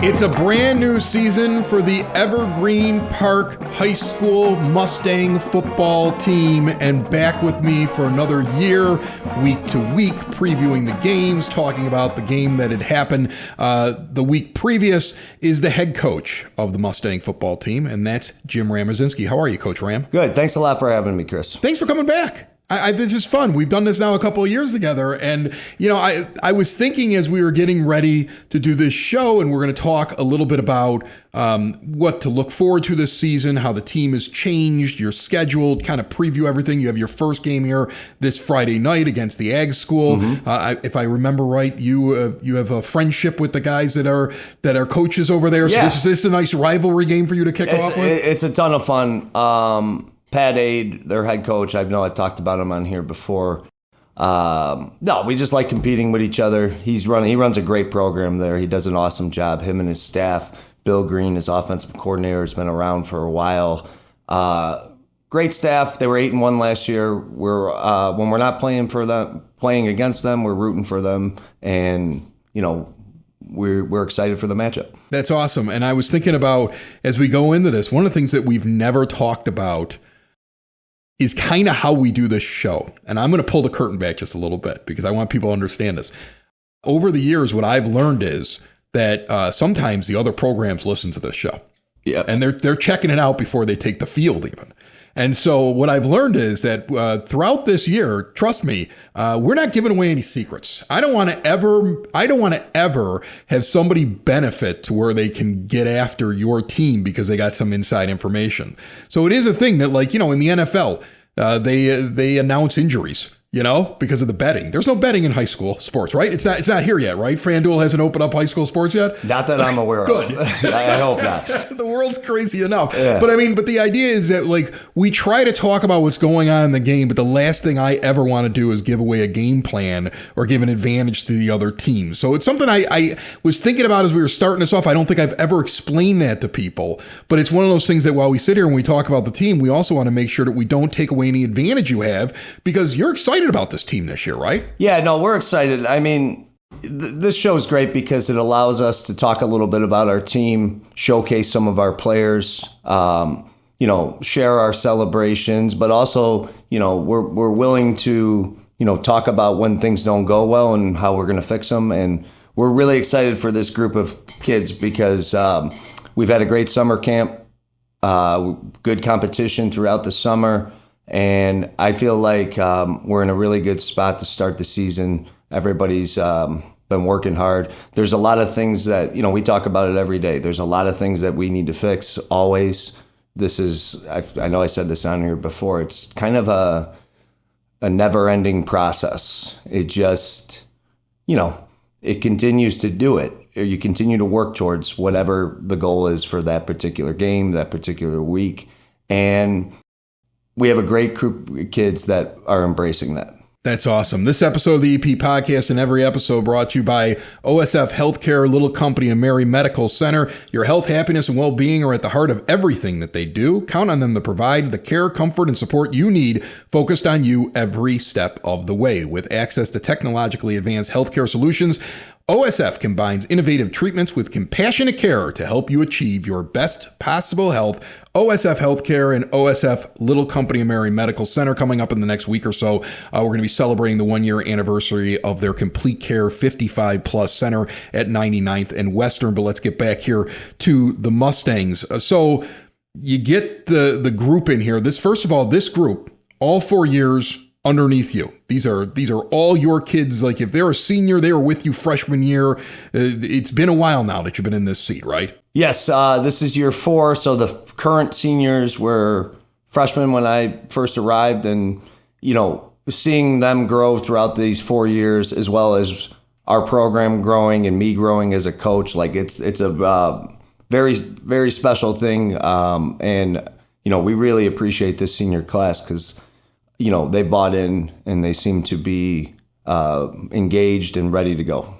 It's a brand new season for the Evergreen Park High School Mustang football team, and back with me for another year, week to week, previewing the games, talking about the game that had happened the week previous, is the head coach of the Mustang football team, and that's Jim Ramazinski. How are you, Coach Ram? Good. Thanks a lot for having me, Chris. Thanks for coming back. This is fun. We've done this now a couple of years together. And, you know, I was thinking as we were getting ready to do this show, and we're going to talk a little bit about what to look forward to this season, how the team has changed, your schedule, kind of preview everything. You have your first game here this Friday night against the Ag School. Mm-hmm. If I remember right, you have a friendship with the guys that are coaches over there. Yeah. So this is a nice rivalry game for you to kick off with? It's a ton of fun. Pat Aid, their head coach, I know I talked about him on here before. No, we just like competing with each other. He runs a great program there. He does an awesome job. Him and his staff. Bill Green, his offensive coordinator, has been around for a while. Great staff. They were 8-1 last year. When we're not playing against them, we're rooting for them, and we're excited for the matchup. That's awesome. And I was thinking about, as we go into this, one of the things that we've never talked about is kind of how we do this show. And I'm going to pull the curtain back just a little bit because I want people to understand this. Over the years, what I've learned is that sometimes the other programs listen to this show. Yeah. And they're checking it out before they take the field even. And so what I've learned is that throughout this year, trust me, we're not giving away any secrets. I don't want to ever have somebody benefit to where they can get after your team because they got some inside information. So it is a thing that, like, in the NFL, they announce injuries, because of the betting. There's no betting in high school sports, right? It's not here yet, right? FanDuel hasn't opened up high school sports yet? Not that I'm aware Good. of. I hope not. The world's crazy enough. Yeah. But the idea is that, like, we try to talk about what's going on in the game, but the last thing I ever want to do is give away a game plan or give an advantage to the other team. So it's something I was thinking about as we were starting this off. I don't think I've ever explained that to people, but it's one of those things that while we sit here and we talk about the team, we also want to make sure that we don't take away any advantage you have, because you're excited about this team this year, right? Yeah, no, we're excited. I mean, this show is great because it allows us to talk a little bit about our team, showcase some of our players, share our celebrations, but also, we're willing to, talk about when things don't go well and how we're going to fix them. And we're really excited for this group of kids because we've had a great summer camp, good competition throughout the summer. And I feel like we're in a really good spot to start the season. Everybody's been working hard. There's a lot of things that, we talk about it every day. There's a lot of things that we need to fix always. This is, I know I said this on here before, it's kind of a never-ending process. It just, it continues to do it. You continue to work towards whatever the goal is for that particular game, that particular week. And we have a great group of kids that are embracing that. That's awesome. This episode of the EP Podcast and every episode brought to you by OSF Healthcare, Little Company and Mary Medical Center. Your health, happiness, and well-being are at the heart of everything that they do. Count on them to provide the care, comfort, and support you need, focused on you every step of the way. With access to technologically advanced healthcare solutions, OSF combines innovative treatments with compassionate care to help you achieve your best possible health. OSF Healthcare and OSF Little Company and Mary Medical Center coming up in the next week or so. We're going to be celebrating the 1-year anniversary of their Complete Care 55 Plus Center at 99th and Western. But let's get back here to the Mustangs. So you get the group in here. This group, all 4 years underneath you. These are all your kids. Like, if they're a senior, they were with you freshman year. It's been a while now that you've been in this seat, right? Yes, this is year 4. So the current seniors were freshmen when I first arrived, and seeing them grow throughout these 4 years, as well as our program growing and me growing as a coach, like it's a very, very special thing. And we really appreciate this senior class because they bought in and they seem to be engaged and ready to go.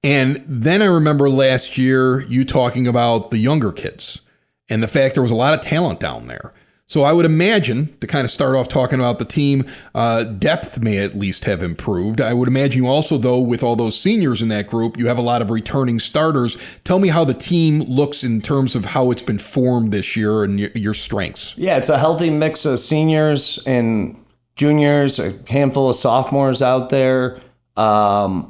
And then I remember last year you talking about the younger kids and the fact there was a lot of talent down there. So I would imagine, to kind of start off talking about the team, depth may at least have improved. I would imagine you also, though, with all those seniors in that group, you have a lot of returning starters. Tell me how the team looks in terms of how it's been formed this year and your strengths. Yeah, it's a healthy mix of seniors and juniors, a handful of sophomores out there. Really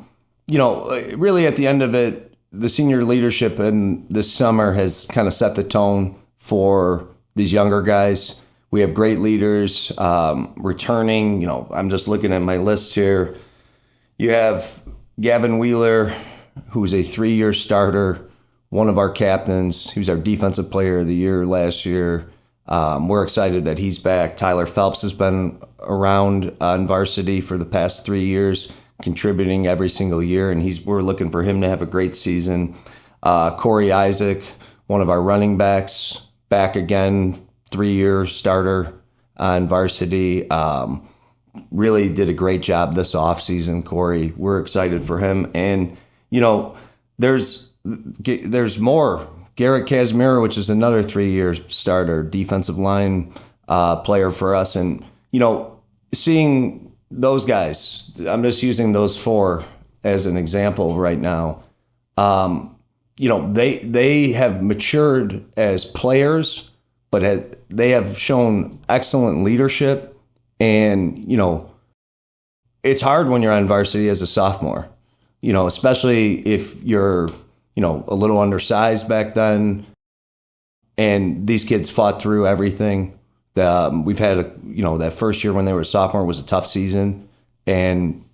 at the end of it, the senior leadership in this summer has kind of set the tone for these younger guys. We have great leaders returning. I'm just looking at my list here. You have Gavin Wheeler, who's a 3-year starter, one of our captains. He was our defensive player of the year last year. We're excited that he's back. Tyler Phelps has been around in varsity for the past 3 years, contributing every single year, and we're looking for him to have a great season. Corey Isaac, one of our running backs, back again, 3-year starter on varsity. Really did a great job this offseason, Corey. We're excited for him. And, there's more. Garrett Casimiro, which is another 3-year starter, defensive line player for us. And, seeing those guys, I'm just using those 4 as an example right now. They have matured as players, but they have shown excellent leadership. And, it's hard when you're on varsity as a sophomore, especially if you're, a little undersized back then. And these kids fought through everything. We've had, that first year when they were a sophomore was a tough season. And,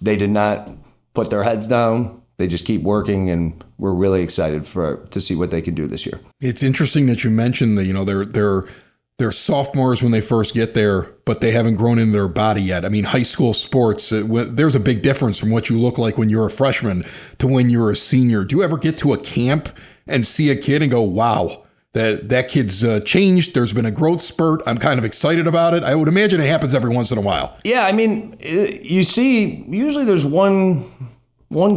they did not put their heads down. They just keep working, and we're really excited to see what they can do this year. It's interesting that you mentioned that, they're sophomores when they first get there, but they haven't grown into their body yet. I mean, high school sports, there's a big difference from what you look like when you're a freshman to when you're a senior. Do you ever get to a camp and see a kid and go, wow, that kid's changed? There's been a growth spurt. I'm kind of excited about it. I would imagine it happens every once in a while. Yeah, I mean, you see, usually there's one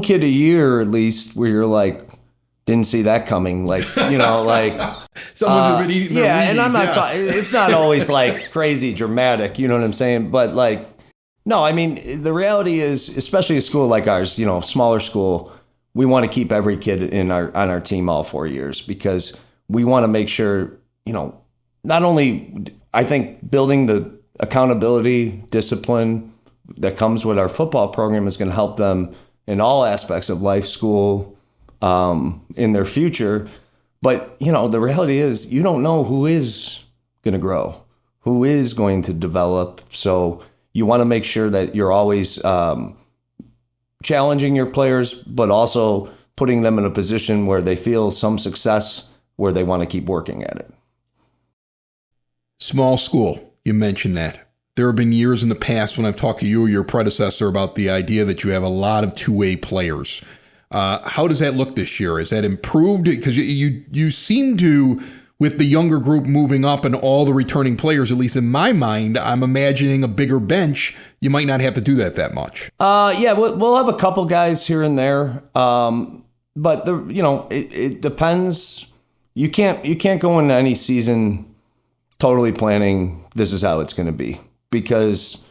kid a year at least where you're like, didn't see that coming. Like, someone's been eating their Wheaties, and I'm not talking, it's not always like crazy dramatic, you know what I'm saying? But no, I mean, the reality is, especially a school like ours, smaller school, we want to keep every kid on our team all 4 years, because we want to make sure, not only, I think, building the accountability, discipline that comes with our football program is going to help them in all aspects of life, school, in their future. But, the reality is you don't know who is going to grow, who is going to develop. So you want to make sure that you're always challenging your players, but also putting them in a position where they feel some success, where they want to keep working at it. Small school, you mentioned that. There have been years in the past when I've talked to you or your predecessor about the idea that you have a lot of two-way players. How does that look this year? Is that improved? Because you seem to, with the younger group moving up and all the returning players, at least in my mind, I'm imagining a bigger bench. You might not have to do that much. Yeah, we'll have a couple guys here and there, but it depends. You can't go into any season totally planning this is how it's going to be, because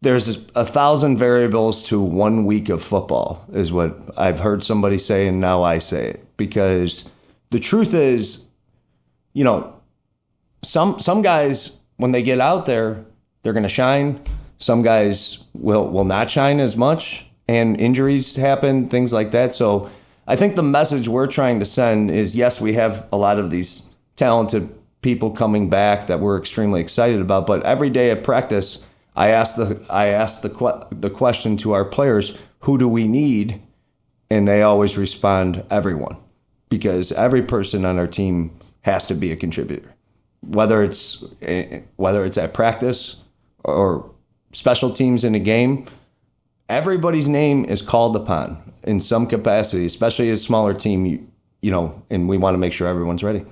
there's 1,000 variables to 1 week of football, is what I've heard somebody say, and now I say it. Because the truth is, some guys, when they get out there, they're going to shine. Some guys will not shine as much, and injuries happen, things like that. So I think the message we're trying to send is, yes, we have a lot of these talented people coming back that we're extremely excited about, but every day at practice, I ask the question to our players, who do we need? And they always respond, everyone, because every person on our team has to be a contributor, whether it's at practice or special teams in a game. Everybody's name is called upon in some capacity, especially a smaller team, and we want to make sure everyone's ready.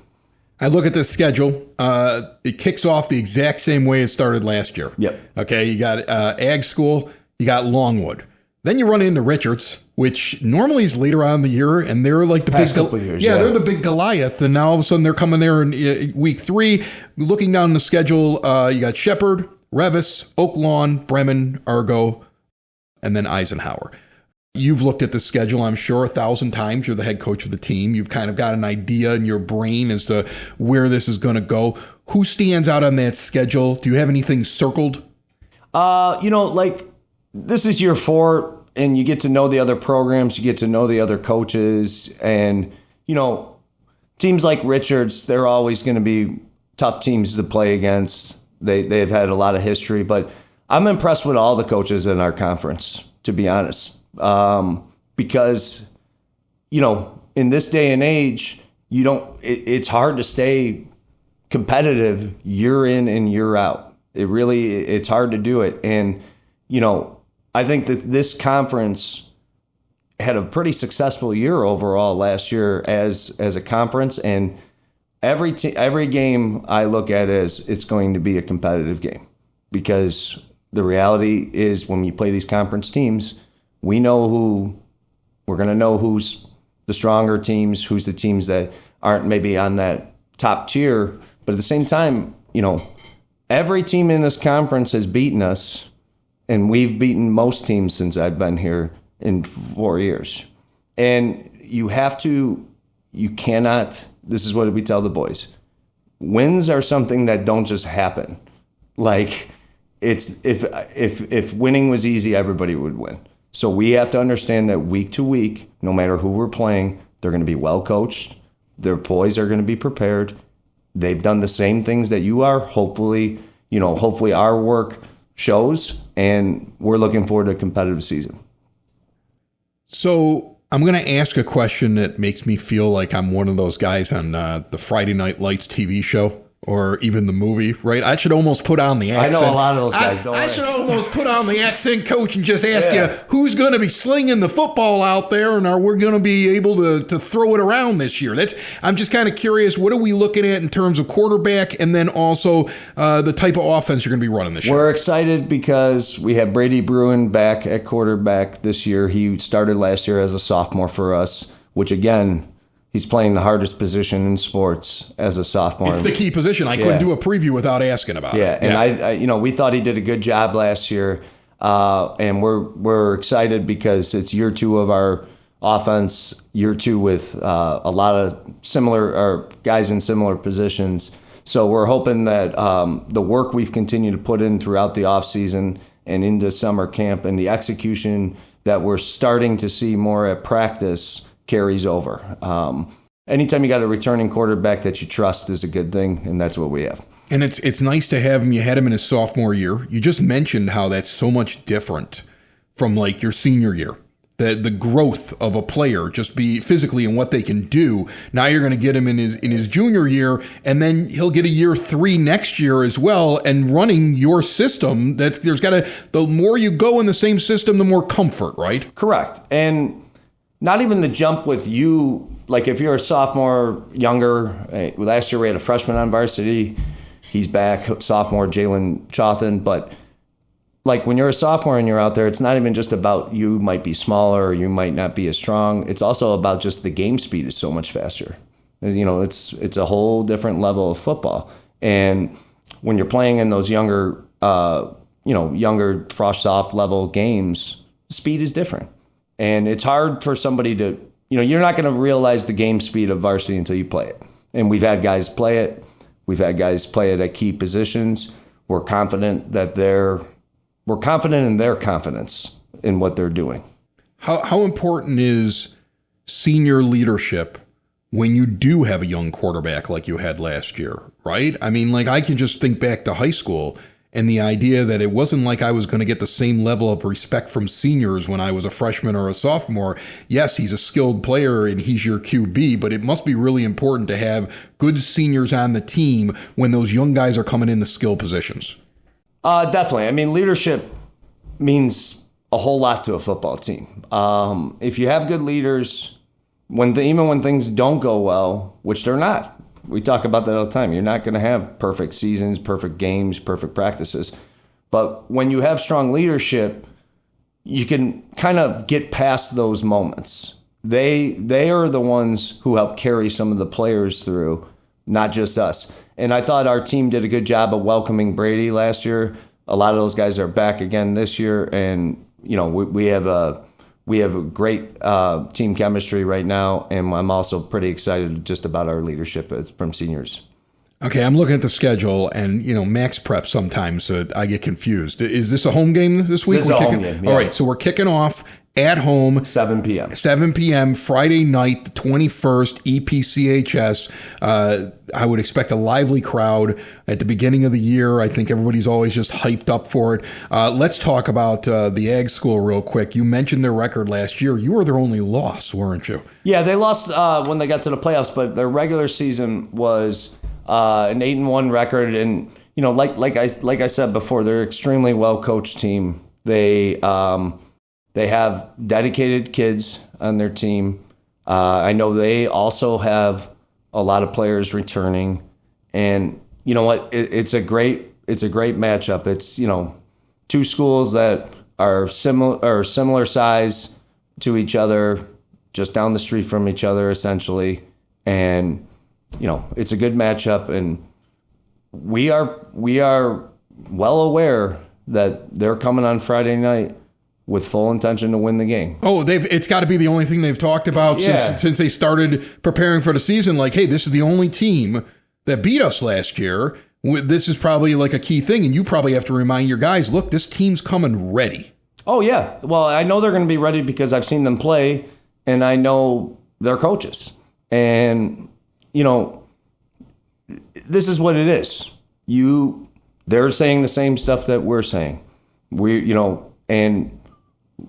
I look at the schedule. It kicks off the exact same way it started last year. Yep. Okay, you got Ag School, you got Longwood. Then you run into Richards, which normally is later on in the year, and they're like the past big couple years, they're the big Goliath, and now all of a sudden they're coming there in week 3. Looking down the schedule, you got Shepherd, Revis, Oak Lawn, Bremen, Argo, and then Eisenhower. You've looked at the schedule, I'm sure, 1,000 times. You're the head coach of the team. You've kind of got an idea in your brain as to where this is going to go. Who stands out on that schedule? Do you have anything circled? This is year 4, and you get to know the other programs, you get to know the other coaches, and, teams like Richards, they're always going to be tough teams to play against. They've had a lot of history, but I'm impressed with all the coaches in our conference, to be honest, because, in this day and age, it's hard to stay competitive year in and year out. It's hard to do it. And, I think that this conference had a pretty successful year overall last year as a conference, and every game I look at as it's going to be a competitive game, because the reality is when you play these conference teams, we're going to know who's the stronger teams, who's the teams that aren't maybe on that top tier, but at the same time, every team in this conference has beaten us. And we've beaten most teams since I've been here in 4 years. And you cannot, this is what we tell the boys, wins are something that don't just happen. Like, if winning was easy, everybody would win. So we have to understand that week to week, no matter who we're playing, they're going to be well coached. Their boys are going to be prepared. They've done the same things that you are. Hopefully our work shows, and we're looking forward to a competitive season. So I'm going to ask a question that makes me feel like I'm one of those guys on the Friday Night Lights TV show, or even the movie, right? I should almost put on the accent. I know a lot of those guys, don't I? I should almost put on the accent, coach, and just ask you, who's going to be slinging the football out there, and are we going to be able to throw it around this year? I'm just kind of curious, what are we looking at in terms of quarterback, and then also the type of offense you're going to be running this year? We're excited because we have Brady Bruin back at quarterback this year. He started last year as a sophomore for us, which, again, he's playing the hardest position in sports as a sophomore. It's the key position. I couldn't do a preview without asking about it. Yeah, and we thought he did a good job last year, and we're excited because it's year 2 of our offense, year 2 with a lot of similar guys in similar positions. So we're hoping that the work we've continued to put in throughout the offseason and into summer camp, and the execution that we're starting to see more at practice carries over. Anytime you got a returning quarterback that you trust is a good thing, and that's what we have. And it's nice to have him. You had him in his sophomore year. You just mentioned how that's so much different from like your senior year. The growth of a player, just be physically and what they can do. Now you're going to get him in his junior year, and then he'll get a year 3 next year as well, and running your system. The more you go in the same system, the more comfort, right? Correct. And not even the jump with you, like if you're a sophomore, younger, last year we had a freshman on varsity, he's back, sophomore Jalen Chothan, but like when you're a sophomore and you're out there, it's not even just about you might be smaller or you might not be as strong, it's also about just the game speed is so much faster. It's a whole different level of football. And when you're playing in those younger frosh soft level games, the speed is different. And it's hard for somebody to, you're not going to realize the game speed of varsity until you play it. And we've had guys play it. We've had guys play it at key positions. We're confident in their confidence in what they're doing. How important is senior leadership when you do have a young quarterback like you had last year, right? I mean, like I can just think back to high school and the idea that it wasn't like I was going to get the same level of respect from seniors when I was a freshman or a sophomore. Yes, he's a skilled player and he's your QB, but it must be really important to have good seniors on the team when those young guys are coming in the skill positions. Definitely. I mean, leadership means a whole lot to a football team. If you have good leaders, even when things don't go well, which they're not, we talk about that all the time. You're not going to have perfect seasons, perfect games, perfect practices. But when you have strong leadership, you can kind of get past those moments. They are the ones who help carry some of the players through, not just us. And I thought our team did a good job of welcoming Brady last year. A lot of those guys are back again this year, and we have a great team chemistry right now. And I'm also pretty excited just about our leadership from seniors. Okay, I'm looking at the schedule, and max prep sometimes I get confused. Is this a home game this week? This is a home game, yeah. All right, so we're kicking off at home. 7 p.m. 7 p.m. Friday night, the 21st, EPCHS. I would expect a lively crowd at the beginning of the year. I think everybody's always just hyped up for it. Let's talk about the Ag School real quick. You mentioned their record last year. You were their only loss, weren't you? Yeah, they lost when they got to the playoffs, but their regular season was an 8-1 record, and like I said before, they're an extremely well coached team. They have dedicated kids on their team. I know they also have a lot of players returning, and you know what? It's a great matchup. It's two schools that are similar size to each other, just down the street from each other essentially, and it's a good matchup, and we are well aware that they're coming on Friday night with full intention to win the game. Oh, it's got to be the only thing they've talked about since they started preparing for the season. Like, hey, this is the only team that beat us last year. This is probably like a key thing, and you probably have to remind your guys, look, this team's coming ready. Oh, yeah. Well, I know they're going to be ready because I've seen them play, and I know their coaches. And this is what it is. They're saying the same stuff that we're saying. And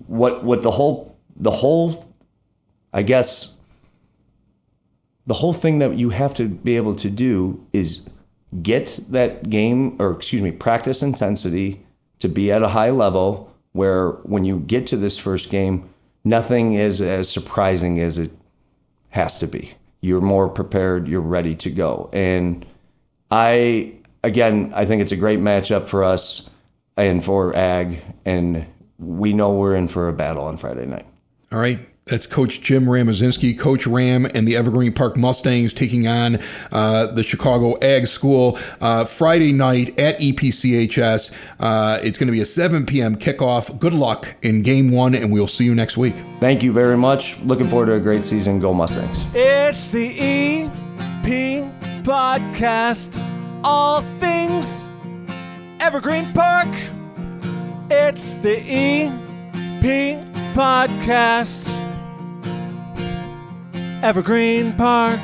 what the whole thing that you have to be able to do is get that practice intensity to be at a high level where when you get to this first game, nothing is as surprising as it has to be. You're more prepared, you're ready to go. And I think it's a great matchup for us and for Ag, and we know we're in for a battle on Friday night. All right. That's Coach Jim Ramazinski, Coach Ram, and the Evergreen Park Mustangs taking on the Chicago Ag School Friday night at EPCHS. It's going to be a 7 p.m. kickoff. Good luck in Game 1, and we'll see you next week. Thank you very much. Looking forward to a great season. Go Mustangs. It's the EP Podcast. All things Evergreen Park. It's the EP Podcast. Evergreen Park.